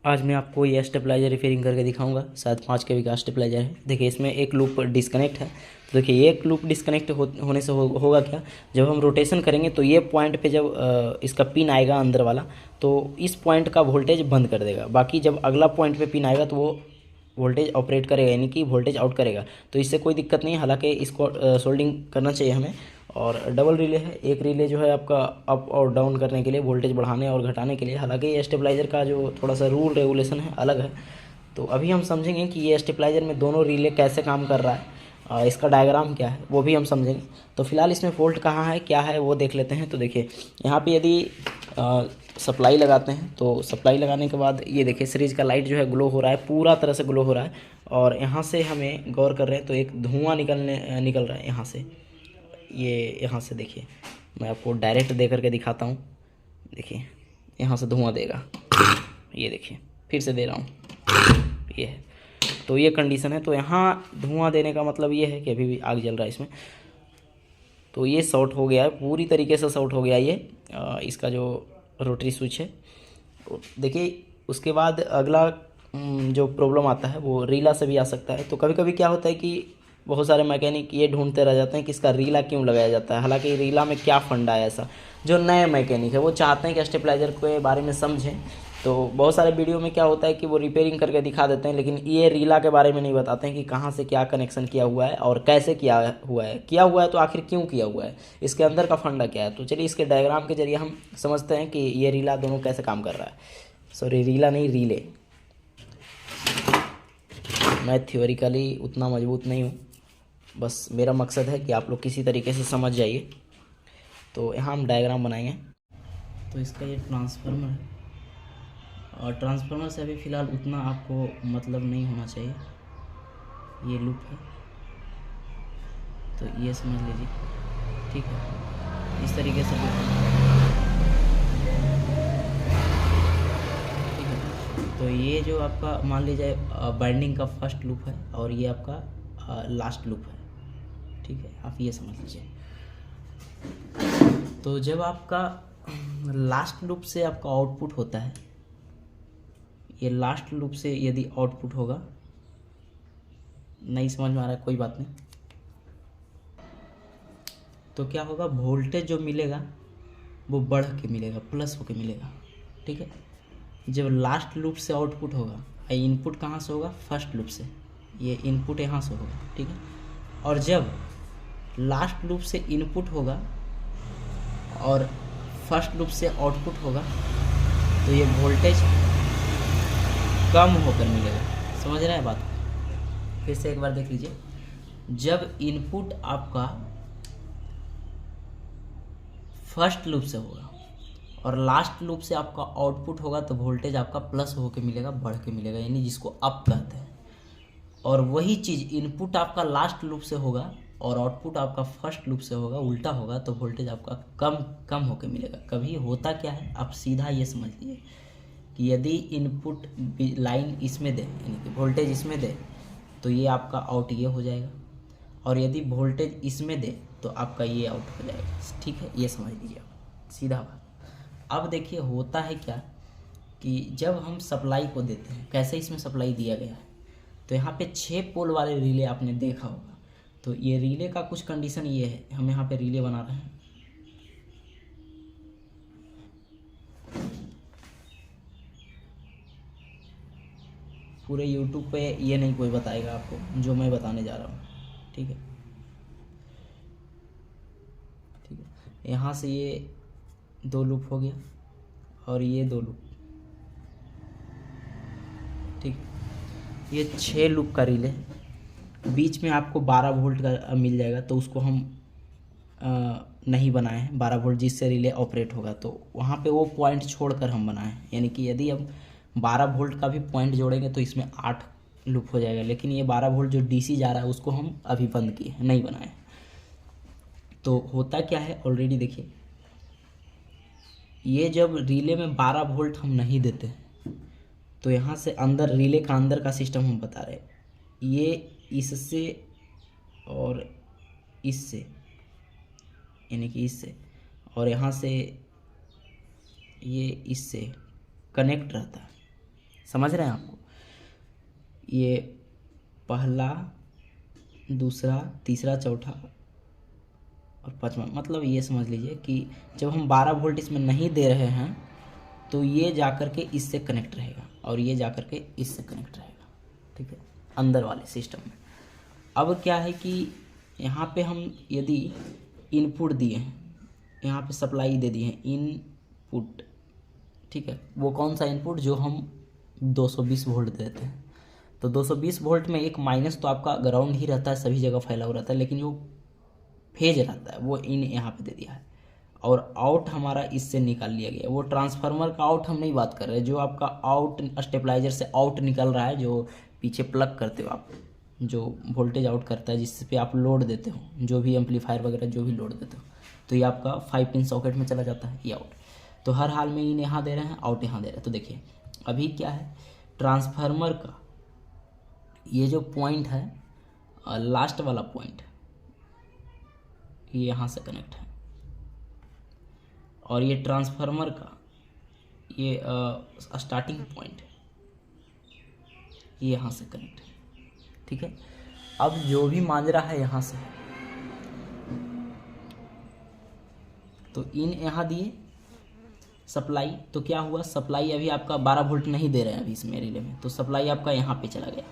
आज मैं आपको ये स्टेबलाइजर रिपेयरिंग करके दिखाऊंगा। शायद 5 kV का स्टेबलाइजर है। देखिए इसमें एक लूप डिस्कनेक्ट है। तो देखिए एक लूप डिस्कनेक्ट होने से होगा क्या, जब हम रोटेशन करेंगे तो ये पॉइंट पे जब इसका पिन आएगा अंदर वाला, तो इस पॉइंट का वोल्टेज बंद कर देगा। बाकी जब अगला पॉइंट पे पिन आएगा तो वो वोल्टेज ऑपरेट करेगा, यानी कि वोल्टेज आउट करेगा। तो इससे कोई दिक्कत नहीं है। हालांकि इसको सोल्डिंग करना चाहिए हमें। और डबल रिले है। एक रिले जो है आपका अप और डाउन करने के लिए, वोल्टेज बढ़ाने और घटाने के लिए। हालांकि ये स्टेबलाइजर का जो थोड़ा सा रूल रेगुलेशन है अलग है। तो अभी हम समझेंगे कि ये स्टेबलाइजर में दोनों रिले कैसे काम कर रहा है, इसका डायग्राम क्या है वो भी हम समझेंगे। तो फिलहाल इसमें फॉल्ट कहाँ है क्या है वो देख लेते हैं। तो देखिए यहाँ पे यदि सप्लाई लगाते हैं तो सप्लाई लगाने के बाद ये देखिए सीरीज का लाइट जो है ग्लो हो रहा है, पूरा तरह से ग्लो हो रहा है। और यहाँ से हमें गौर कर रहे हैं तो एक धुआं निकल रहा है यहाँ से। ये यहाँ से देखिए, मैं आपको डायरेक्ट दे करके दिखाता हूँ। देखिए यहाँ से धुआं देगा, ये देखिए फिर से दे रहा हूँ, ये है। तो ये कंडीशन है। तो यहाँ धुआं देने का मतलब ये है कि अभी भी आग जल रहा है इसमें। तो ये शॉर्ट हो गया है, पूरी तरीके से शॉर्ट हो गया ये इसका जो रोटरी स्विच है। देखिए उसके बाद अगला जो प्रॉब्लम आता है वो रीला से भी आ सकता है। तो कभी कभी क्या होता है कि बहुत सारे मैकेनिक ये ढूंढते रह जाते हैं कि इसका रीला क्यों लगाया जाता है। हालांकि रीला में क्या फंडा है ऐसा। जो नए मैकेनिक है वो चाहते हैं कि स्टेबलाइजर के बारे में समझें। तो बहुत सारे वीडियो में क्या होता है कि वो रिपेयरिंग करके दिखा देते हैं, लेकिन ये रीला के बारे में नहीं बताते हैं कि कहाँ से क्या कनेक्शन किया हुआ है और कैसे किया हुआ है तो आखिर क्यों किया हुआ है, इसके अंदर का फंडा क्या है। तो चलिए इसके डायग्राम के जरिए हम समझते हैं कि ये रीला दोनों कैसे काम कर रहा है। सॉरी, रीला नहीं, रीले। मैं थ्योरिकली उतना मजबूत नहीं हूँ, बस मेरा मकसद है कि आप लोग किसी तरीके से समझ जाइए। तो यहाँ हम डायग्राम बनाएंगे। तो इसका ये ट्रांसफार्मर है, और ट्रांसफार्मर से अभी फ़िलहाल उतना आपको मतलब नहीं होना चाहिए। ये लूप है तो ये समझ लीजिए, ठीक है। इस तरीके से लूप है, ठीक है। तो ये जो आपका मान लीजिए बाइंडिंग का फर्स्ट लूप है और ये आपका लास्ट लूप है, ठीक है। आप ये समझ लीजिए। तो जब आपका लास्ट लूप से आपका आउटपुट होता है, ये लास्ट लूप से यदि आउटपुट होगा, नहीं समझ में आ रहा है कोई बात नहीं। तो क्या होगा, वोल्टेज जो मिलेगा वो बढ़ के मिलेगा, प्लस होके मिलेगा, ठीक है। जब लास्ट लूप से आउटपुट होगा, इनपुट कहाँ से होगा, फर्स्ट लूप से, ये इनपुट यहाँ से होगा, ठीक है। और जब लास्ट लूप से इनपुट होगा और फर्स्ट लूप से आउटपुट होगा तो ये वोल्टेज कम होकर मिलेगा। समझ रहे हैं बात? फिर से एक बार देख लीजिए। जब इनपुट आपका फर्स्ट लूप से होगा और लास्ट लूप से आपका आउटपुट होगा तो वोल्टेज आपका प्लस होकर मिलेगा, बढ़ के मिलेगा, यानी जिसको अप कहते हैं। और वही चीज़ इनपुट आपका लास्ट लूप से होगा और आउटपुट आपका फर्स्ट लूप से होगा, उल्टा होगा, तो वोल्टेज आपका कम होकर मिलेगा। कभी होता क्या है, आप सीधा ये समझ लीजिए कि यदि इनपुट लाइन इसमें दे, यानी कि वोल्टेज इसमें दे, तो ये आपका आउट ये हो जाएगा। और यदि वोल्टेज इसमें दे तो आपका ये आउट हो जाएगा, ठीक है। ये समझ लीजिए आप, सीधा बात। अब देखिए होता है क्या कि जब हम सप्लाई को देते हैं, कैसे इसमें सप्लाई दिया गया है, तो यहाँ पे 6 पोल वाले रिले आपने देखा होगा। तो ये रिले का कुछ कंडीशन ये है, हम यहाँ पे रिले बना रहे हैं। पूरे यूट्यूब पे ये नहीं कोई बताएगा आपको जो मैं बताने जा रहा हूँ, ठीक है। ठीक है, यहाँ से ये 2 लूप हो गया और ये 2 लूप, ठीक। ये 6 लूप का रिले है। बीच में आपको 12 वोल्ट का मिल जाएगा, तो उसको हम नहीं बनाए हैं 12 वोल्ट जिससे रिले ऑपरेट होगा। तो वहाँ पे वो पॉइंट छोड़कर हम बनाए हैं, यानी कि यदि हम 12 वोल्ट का भी पॉइंट जोड़ेंगे तो इसमें 8 लूप हो जाएगा। लेकिन ये 12 वोल्ट जो डीसी जा रहा है उसको हम अभी बंद किए, नहीं बनाए। तो होता क्या है, ऑलरेडी देखिए, ये जब रिले में 12 वोल्ट हम नहीं देते तो यहाँ से अंदर रिले का अंदर का सिस्टम हम बता रहे हैं। ये इससे और इससे, यानी कि इससे और यहाँ से ये इससे कनेक्ट रहता है, समझ रहे हैं आपको? ये पहला, दूसरा, तीसरा, चौथा और पांचवा, मतलब ये समझ लीजिए कि जब हम 12 वोल्ट इसमें नहीं दे रहे हैं तो ये जाकर के इससे कनेक्ट रहेगा और ये जाकर के इससे कनेक्ट रहेगा, ठीक है, अंदर वाले सिस्टम में। अब क्या है कि यहाँ पे हम यदि इनपुट दिए हैं, यहाँ पे सप्लाई दे दिए हैं इनपुट, ठीक है, वो कौन सा इनपुट, जो हम 220 वोल्ट देते हैं। तो 220 वोल्ट में एक माइनस तो आपका ग्राउंड ही रहता है, सभी जगह फैला हुआ रहता है, लेकिन जो फेज रहता है वो इन यहाँ पे दे दिया है और आउट हमारा इससे निकाल लिया गया। वो ट्रांसफार्मर का आउट हम नहीं बात कर रहे, जो आपका आउट स्टेबलाइजर से आउट निकल रहा है, जो पीछे प्लग करते हो आप, जो वोल्टेज आउट करता है, जिस पे आप लोड देते हो, जो भी एम्पलीफायर वगैरह जो भी लोड देते हो, तो ये आपका 5 पिन सॉकेट में चला जाता है, ये आउट। तो हर हाल में इन यहाँ दे रहे हैं, आउट यहाँ दे रहे हैं। तो देखिए अभी क्या है, ट्रांसफार्मर का ये जो पॉइंट है, लास्ट वाला पॉइंट, ये यहाँ से कनेक्ट है, और ये ट्रांसफार्मर का ये स्टार्टिंग पॉइंट ये यहाँ से कनेक्ट है, ठीक है। अब जो भी मांजरा है यहाँ से, तो इन यहाँ दिए सप्लाई, तो क्या हुआ, सप्लाई अभी आपका 12 वोल्ट नहीं दे रहे हैं अभी इसमें रिले में, तो सप्लाई आपका यहाँ पे चला गया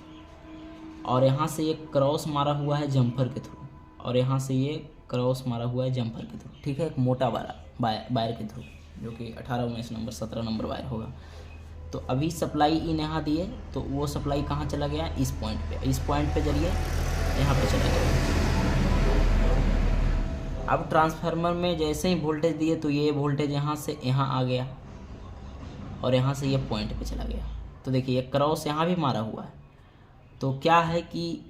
और यहाँ से ये क्रॉस मारा हुआ है जम्पर के थ्रू, और यहाँ से ये क्रॉस मारा हुआ है जम्पर के थ्रू, ठीक है, एक मोटा वायर के थ्रू, जो कि 18, 19 नंबर, 17 नंबर वायर होगा। तो अभी सप्लाई इन यहाँ दिए, तो वो सप्लाई कहाँ चला गया, इस पॉइंट पे, इस पॉइंट पे जरिए यहाँ पे चला गया। अब ट्रांसफार्मर में जैसे ही वोल्टेज दिए तो ये वोल्टेज यहाँ से यहाँ आ गया और यहाँ से ये पॉइंट पे चला गया। तो देखिए ये क्रॉस यहाँ भी मारा हुआ है, तो क्या है कि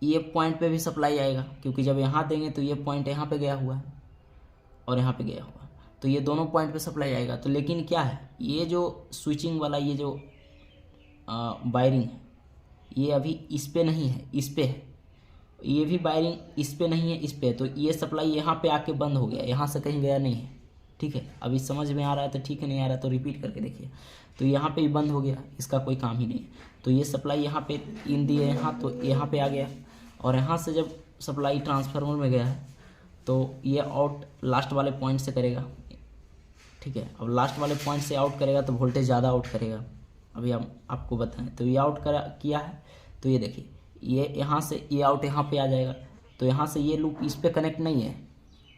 ये पॉइंट पे भी सप्लाई आएगा, क्योंकि जब यहाँ देंगे तो ये पॉइंट यहाँ पे गया हुआ है और यहाँ पे गया हुआ, तो ये दोनों पॉइंट पे सप्लाई आएगा। तो लेकिन क्या है, ये जो स्विचिंग वाला ये जो वायरिंग है, ये अभी इस पे नहीं है, इस पे है, ये भी वायरिंग इस पे नहीं है, इस पे है, तो ये सप्लाई यहाँ पे आके बंद हो गया, यहाँ से कहीं गया नहीं है, ठीक है। अभी समझ में आ रहा है तो ठीक है, नहीं आ रहा तो रिपीट करके देखिए। तो यहाँ पे भी बंद हो गया, इसका कोई काम ही नहीं। तो ये सप्लाई यहाँ पे इन दिए यहाँ, तो यहाँ पे आ गया, और यहाँ से जब सप्लाई ट्रांसफार्मर में गया है तो ये आउट लास्ट वाले पॉइंट से करेगा, ठीक है। अब लास्ट वाले पॉइंट से आउट करेगा तो वोल्टेज ज़्यादा आउट करेगा, अभी हम आपको बताएं। तो ये आउट किया है, तो ये देखिए ये यहाँ से ये आउट यहाँ पे आ जाएगा, तो यहाँ से ये लूप इस पे कनेक्ट नहीं है,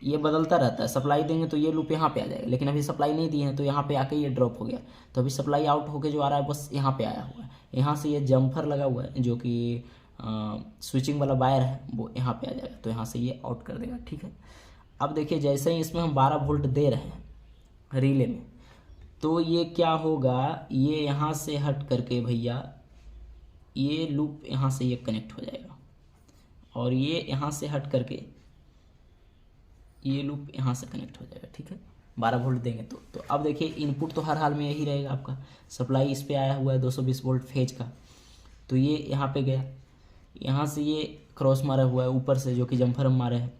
ये बदलता रहता है, सप्लाई देंगे तो ये लूप यहाँ पे आ जाएगा, लेकिन अभी सप्लाई नहीं दी है तो यहाँ पे आके ये ड्रॉप हो गया। तो अभी सप्लाई आउट होके जो आ रहा है बस यहाँ पे आया हुआ है, यहाँ से ये जम्फर लगा हुआ है जो कि स्विचिंग वाला वायर है, वो यहाँ पे आ जाएगा, तो यहाँ से ये आउट कर देगा, ठीक है। अब देखिए जैसे ही इसमें हम 12 वोल्ट दे रहे हैं रिले में, तो ये क्या होगा, ये यहाँ से हट करके भैया ये लूप यहाँ से ये कनेक्ट हो जाएगा, और ये यहाँ से हट करके ये लूप यहाँ से कनेक्ट हो जाएगा, ठीक है, 12 वोल्ट देंगे तो अब देखिए इनपुट तो हर हाल में यही रहेगा आपका, सप्लाई इस पे आया हुआ है 220 वोल्ट फेज का, तो ये यहाँ पे गया, यहाँ से ये क्रॉस मारा हुआ है ऊपर से जो कि जम्फर हम मारे हैं,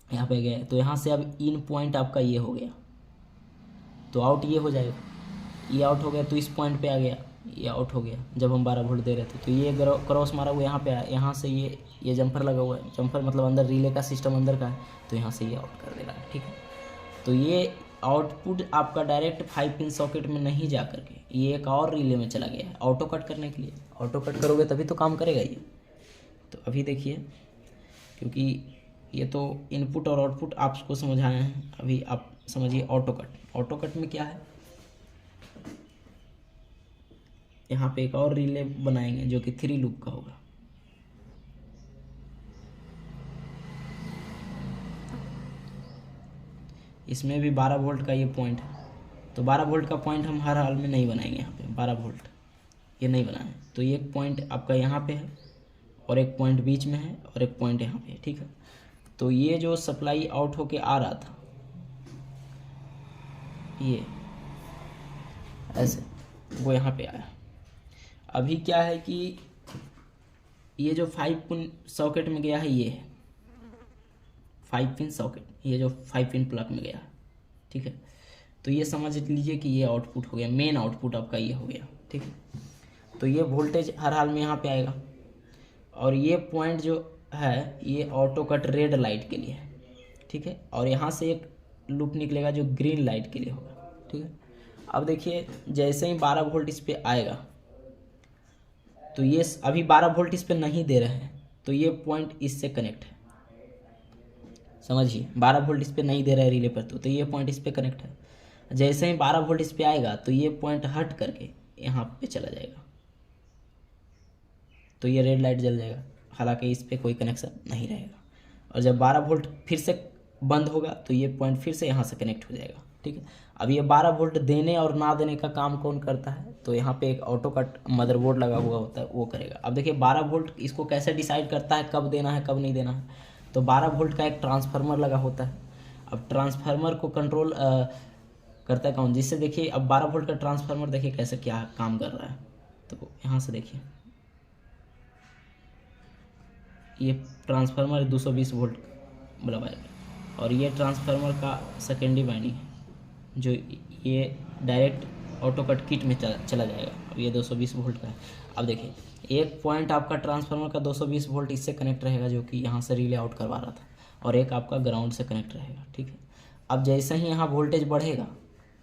यहाँ पे गया, तो यहाँ से अब इन पॉइंट आपका ये हो गया, तो आउट ये हो जाएगा, ये आउट हो गया, तो इस पॉइंट पे आ गया, ये आउट हो गया जब हम 12 वोल्ट दे रहे थे। तो ये क्रॉस मारा हुआ यहाँ पे आया, यहाँ से ये जम्पर लगा हुआ है, जम्पर मतलब अंदर रिले का सिस्टम अंदर का है, तो यहाँ से ये आउट कर देगा, ठीक है। तो ये आउटपुट आपका डायरेक्ट 5 पिन सॉकेट में नहीं जा करके ये एक और रिले में चला गया है ऑटो कट करने के लिए। ऑटो कट करोगे तभी तो काम करेगा ये। तो अभी देखिए, क्योंकि ये तो इनपुट और आउटपुट आपको समझाए हैं, अभी आप समझिए ऑटो कट। ऑटो कट में क्या है, यहाँ पे एक और रिले बनाएंगे जो कि 3 लूप का होगा। इसमें भी 12 वोल्ट का ये पॉइंट है, तो 12 वोल्ट का पॉइंट हम हर हाल में नहीं बनाएंगे, यहाँ पे 12 वोल्ट ये नहीं बनाए। तो एक पॉइंट आपका यहाँ पे है और एक पॉइंट बीच में है और एक पॉइंट यहाँ पे है, ठीक है। तो ये जो सप्लाई आउट होके आ रहा था ये ऐसे, वो यहाँ पे आया। अभी क्या है कि ये जो 5 पिन सॉकेट में गया है, ये है 5 पिन सॉकेट, ये जो 5 पिन प्लग में गया, ठीक है। तो ये समझ लीजिए कि ये आउटपुट हो गया, मेन आउटपुट आपका ये हो गया, ठीक है। तो ये वोल्टेज हर हाल में यहाँ पे आएगा, और ये पॉइंट जो है ये ऑटो कट रेड लाइट के लिए है, ठीक है। और यहाँ से एक लूप निकलेगा जो ग्रीन लाइट के लिए होगा, ठीक है। अब देखिए जैसे ही 12 वोल्ट इस पर आएगा, तो ये अभी 12 वोल्ट इस पर नहीं दे रहे हैं, तो ये पॉइंट इससे कनेक्ट है, समझिए 12 वोल्ट इस पर नहीं दे रहा है रिले पर, तो ये पॉइंट इस पर कनेक्ट है। जैसे ही 12 वोल्ट इस पर आएगा तो ये पॉइंट हट करके यहाँ पे चला जाएगा, तो ये रेड लाइट जल जाएगा, हालांकि इस पर कोई कनेक्शन नहीं रहेगा। और जब 12 वोल्ट फिर से बंद होगा तो ये पॉइंट फिर से यहाँ से कनेक्ट हो जाएगा, ठीक है। अब ये 12 वोल्ट देने और ना देने का काम कौन करता है, तो यहाँ पे एक ऑटो कट मदरबोर्ड लगा हुआ होता है, वो करेगा। अब देखिए 12 वोल्ट इसको कैसे डिसाइड करता है कब देना है कब नहीं देना है, तो 12 वोल्ट का एक ट्रांसफार्मर लगा होता है। अब ट्रांसफार्मर को कंट्रोल करता है कौन, जिससे देखिए अब 12 वोल्ट का ट्रांसफार्मर देखिए कैसे क्या काम कर रहा है। तो यहाँ से देखिए ये ट्रांसफार्मर 220 वोल्ट मतलब आएगा, और ये ट्रांसफार्मर का सेकेंडरी वाइंडिंग है जो ये डायरेक्ट ऑटो कट किट में चला जाएगा। अब ये 220 वोल्ट का है। अब देखिए एक पॉइंट आपका ट्रांसफार्मर का 220 वोल्ट इससे कनेक्ट रहेगा जो कि यहाँ से रिले आउट करवा रहा था, और एक आपका ग्राउंड से कनेक्ट रहेगा, ठीक है। अब जैसे ही यहाँ वोल्टेज बढ़ेगा,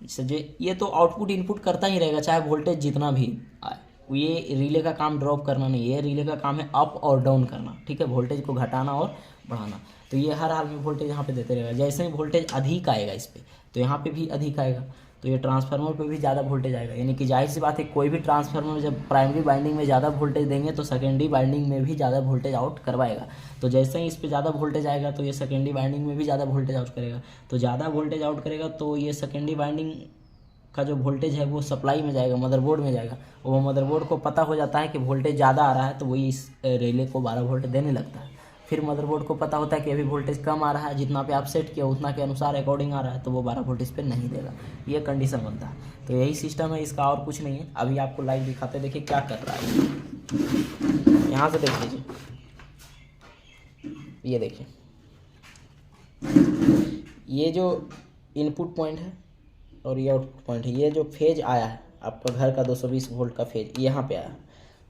जैसे ये तो आउटपुट इनपुट करता ही रहेगा चाहे वोल्टेज जितना भी आए, ये रिले का काम ड्रॉप करना नहीं है, रिले का काम है अप और डाउन करना, ठीक है, वोल्टेज को घटाना और बढ़ाना। तो ये हर हाल में वोल्टेज यहाँ पे देते रहेगा। जैसे ही वोल्टेज अधिक आएगा इस पर, तो यहाँ पे भी अधिक आएगा, तो ये ट्रांसफार्मर पे भी ज़्यादा वोल्टेज आएगा। यानी कि जाहिर सी बात है कोई भी ट्रांसफार्मर जब प्राइमरी वाइंडिंग में ज़्यादा वोल्टेज देंगे तो सेकेंडरी वाइंडिंग में भी ज़्यादा वोल्टेज आउट करवाएगा। तो जैसे ही इस पर ज़्यादा वोल्टेज आएगा तो ये सेकेंडरी वाइंडिंग में भी ज़्यादा वोल्टेज आउट करेगा। तो ज़्यादा वोल्टेज आउट करेगा तो ये सेकेंडरी वाइंडिंग का जो वोल्टेज है वो सप्लाई में जाएगा, मदरबोर्ड में जाएगा। वो मदरबोर्ड को पता हो जाता है कि वोल्टेज ज़्यादा आ रहा है, तो वही इस रिले को 12 वोल्ट देने लगता है। फिर मदरबोर्ड को पता होता है कि अभी वोल्टेज कम आ रहा है, जितना पे आप सेट किया उतना के अनुसार अकॉर्डिंग आ रहा है, तो वो 12 वोल्ट इस पर नहीं देगा। ये कंडीशन बनता है। तो यही सिस्टम है इसका, और कुछ नहीं है। अभी आपको लाइव दिखाते, देखिए क्या कर रहा है। यहाँ से देख लीजिए, ये देखिए ये जो इनपुट पॉइंट है और ये आउटपुट पॉइंट है, ये जो फेज आया है आपका घर का 220 वोल्ट का फेज यहाँ पे आया,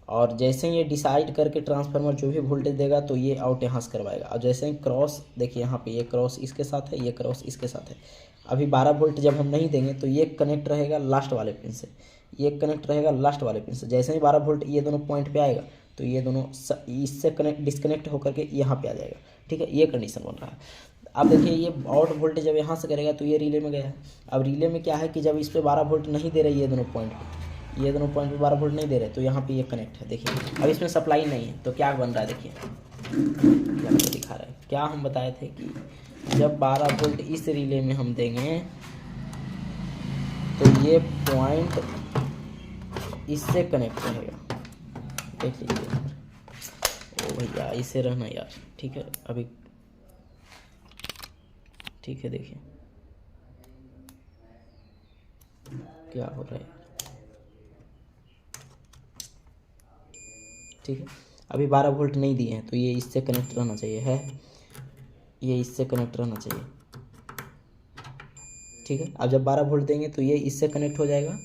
और जैसे ही ये डिसाइड करके ट्रांसफार्मर जो भी वोल्टेज देगा तो ये आउट यहाँ से करवाएगा। और जैसे ही क्रॉस देखिए यहाँ पे, ये क्रॉस इसके साथ है, ये क्रॉस इसके साथ है। अभी 12 वोल्ट जब हम नहीं देंगे तो ये कनेक्ट रहेगा लास्ट वाले पिन से, ये कनेक्ट रहेगा लास्ट वाले पिन से। जैसे ही 12 वोल्ट ये दोनों पॉइंट पे आएगा तो ये दोनों इससे डिस्कनेक्ट होकर के यहाँ पे आ जाएगा, ठीक है। ये कंडीशन बन रहा है। अब देखिए ये आउट वोल्टेज जब यहाँ से करेगा तो ये रिले में गया है। अब रिले में क्या है कि जब इस पर 12 वोल्ट नहीं दे रही, ये दोनों पॉइंट पे 12 वोल्ट नहीं दे रहे, तो यहाँ पे ये कनेक्ट है। देखिए अब इसमें सप्लाई नहीं है, तो क्या बन रहा है, देखिए क्या दिखा रहा है। क्या हम बताए थे कि जब 12 वोल्ट इस रिले में हम देंगे तो ये पॉइंट इससे कनेक्ट रहेगा। देख लीजिए, ओ भैया इसे रहना यार, ठीक है। अभी ठीक है, देखिए क्या हो रहा है, ठीक है। अभी 12 वोल्ट नहीं दिए हैं तो ये इससे कनेक्ट रहना चाहिए है, ये इससे कनेक्ट रहना चाहिए, ठीक है। अब जब 12 वोल्ट देंगे तो ये इससे कनेक्ट हो जाएगा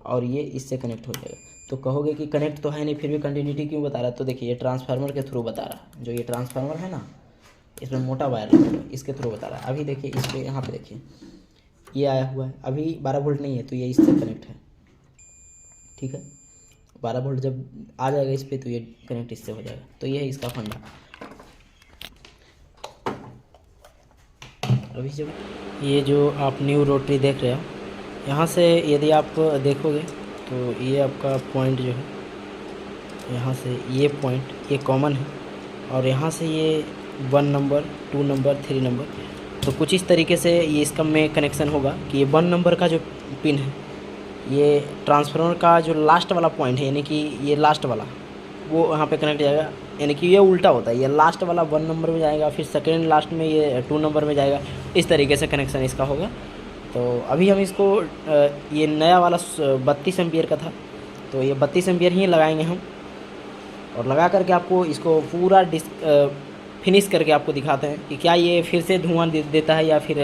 और ये इससे कनेक्ट हो जाएगा। तो कहोगे कि कनेक्ट तो है नहीं फिर भी कंटिन्यूटी क्यों बता रहा है, तो देखिए ये ट्रांसफार्मर के थ्रू बता रहा है। जो ये ट्रांसफार्मर है ना, इसमें मोटा वायर लगा हुआ है, इसके थ्रू बता रहा है। अभी देखिए इस पर यहाँ पे देखिए ये आया हुआ है, अभी 12 वोल्ट नहीं है तो ये इससे कनेक्ट है, ठीक है। 12 वोल्ट जब आ जाएगा इस पर तो ये कनेक्ट इससे हो जाएगा। तो ये है इसका फंडा। अभी जब ये जो आप न्यू रोटरी देख रहे हो, यहाँ से यदि आप देखोगे तो ये आपका पॉइंट जो है, यहाँ से ये पॉइंट ये कॉमन है, और यहाँ से ये 1 नंबर 2 नंबर 3 नंबर, तो कुछ इस तरीके से ये इसका में कनेक्शन होगा कि ये 1 नंबर का जो पिन है, ये ट्रांसफार्मर का जो लास्ट वाला पॉइंट है, यानी कि ये लास्ट वाला वो यहाँ पे कनेक्ट जाएगा। यानी कि ये उल्टा होता है, ये लास्ट वाला 1 नंबर में जाएगा, फिर सेकेंड लास्ट में ये 2 नंबर में जाएगा। इस तरीके से कनेक्शन इसका होगा। तो अभी हम इसको ये नया वाला 32 एम्पियर का था, तो ये 32 एम्पियर ही लगाएंगे हम, और लगा करके आपको इसको पूरा फिनिश करके आपको दिखाते हैं कि क्या ये फिर से धुआं देता है या फिर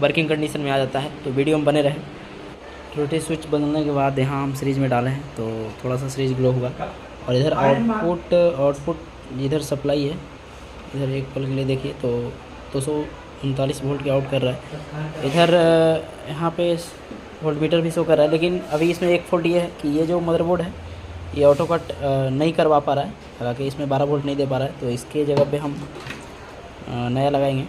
वर्किंग कंडीशन में आ जाता है। तो वीडियो में बने रहें। रोटेट स्विच बदलने के बाद यहाँ हम सीरीज में डाले हैं तो थोड़ा सा सीरीज ग्लो हुआ। और इधर आउटपुट इधर सप्लाई है, इधर एक पल के लिए देखिए तो 239 वोल्ट के आउट कर रहा है। इधर यहाँ पे वोल्ट मीटर भी शो कर रहा है, लेकिन अभी इसमें एक फॉल्ट ये है कि ये जो मदरबोर्ड है ये ऑटो कट नहीं करवा पा रहा है, हालांकि इसमें 12 वोल्ट नहीं दे पा रहा है, तो इसके जगह पे हम नया लगाएंगे।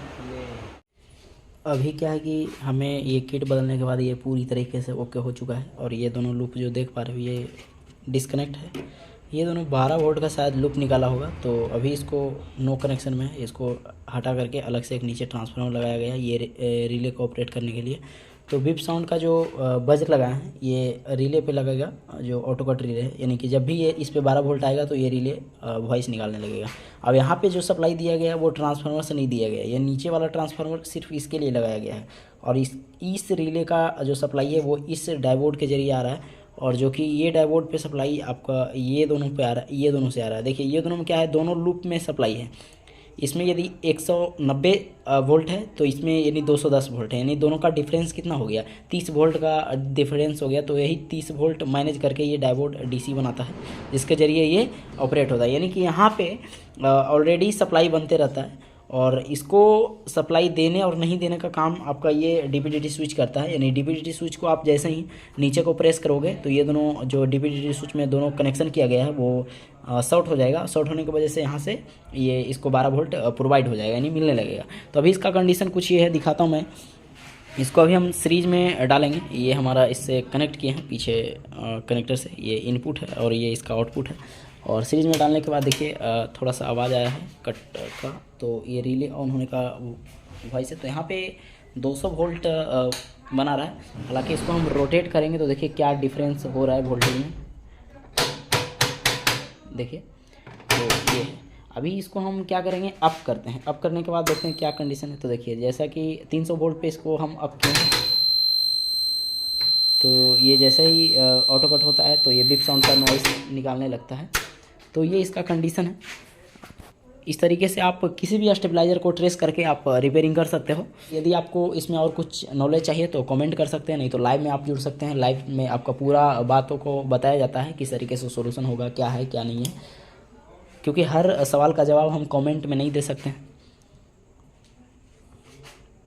अभी क्या है कि हमें ये किट बदलने के बाद ये पूरी तरीके से ओके हो चुका है। और ये दोनों लूप जो देख पा रहे हो ये डिस्कनेक्ट है, ये दोनों 12 वोल्ट का शायद लूप निकाला होगा, तो अभी इसको नो कनेक्शन में है, इसको हटा करके अलग से एक नीचे ट्रांसफार्मर लगाया गया है ये रिले को ऑपरेट करने के लिए। तो बिप साउंड का जो बजर लगाया है ये रिले पे लगेगा, जो ऑटो कट रिले है, यानी कि जब भी ये इस पे 12 वोल्ट आएगा तो ये रिले वॉइस निकालने लगेगा। अब यहाँ पे जो सप्लाई दिया गया है वो ट्रांसफार्मर से नहीं दिया गया है, ये नीचे वाला ट्रांसफार्मर सिर्फ इसके लिए लगाया गया है। और इस रिले का जो सप्लाई है वो इस डायोड के जरिए आ रहा है, और जो कि ये डायोड पे सप्लाई आपका ये दोनों पे आ रहा है, ये दोनों से आ रहा है। देखिए ये दोनों में क्या है, दोनों लूप में सप्लाई है। इसमें यदि 190 वोल्ट है तो इसमें यानी 210 वोल्ट है, यानी दोनों का डिफरेंस कितना हो गया, 30 वोल्ट का डिफरेंस हो गया। तो यही 30 वोल्ट मैनेज करके ये डायोड डीसी बनाता है, जिसके ज़रिए ये ऑपरेट होता है। यानी कि यहाँ पे ऑलरेडी सप्लाई बनते रहता है, और इसको सप्लाई देने और नहीं देने का काम आपका ये डीपीडीटी स्विच करता है। यानी डीपीडीटी स्विच को आप जैसे ही नीचे को प्रेस करोगे तो ये दोनों जो डीपीडीटी स्विच में दोनों कनेक्शन किया गया है वो शॉर्ट हो जाएगा। शॉर्ट होने की वजह से यहाँ से ये इसको 12 वोल्ट प्रोवाइड हो जाएगा, यानी मिलने लगेगा। तो अभी इसका कंडीशन कुछ ये है, दिखाता हूँ मैं। इसको अभी हम सीरीज में डालेंगे, ये हमारा इससे कनेक्ट किए हैं पीछे कनेक्टर से, ये इनपुट है और ये इसका आउटपुट है। और सीरीज में डालने के बाद देखिए थोड़ा सा आवाज़ आया है कट का, तो ये रिले ऑन होने का वॉइस है। तो यहाँ पे 200 वोल्ट बना रहा है, हालांकि इसको हम रोटेट करेंगे तो देखिए क्या डिफरेंस हो रहा है वोल्टेज में, देखिए। तो ये है, अभी इसको हम क्या करेंगे, अप करते हैं। अप करने के बाद देखते हैं क्या कंडीशन है। तो देखिए जैसा कि 300 वोल्ट पे इसको हम अप किए हैं, तो ये जैसे ही ऑटो कट होता है तो ये बिप साउंड का नॉइस निकालने लगता है। तो ये इसका कंडीशन है। इस तरीके से आप किसी भी स्टेबलाइजर को ट्रेस करके आप रिपेयरिंग कर सकते हो। यदि आपको इसमें और कुछ नॉलेज चाहिए तो कमेंट कर सकते हैं, नहीं तो लाइव में आप जुड़ सकते हैं। लाइव में आपका पूरा बातों को बताया जाता है किस तरीके से सोल्यूशन होगा, क्या है क्या नहीं है, क्योंकि हर सवाल का जवाब हम कमेंट में नहीं दे सकते हैं।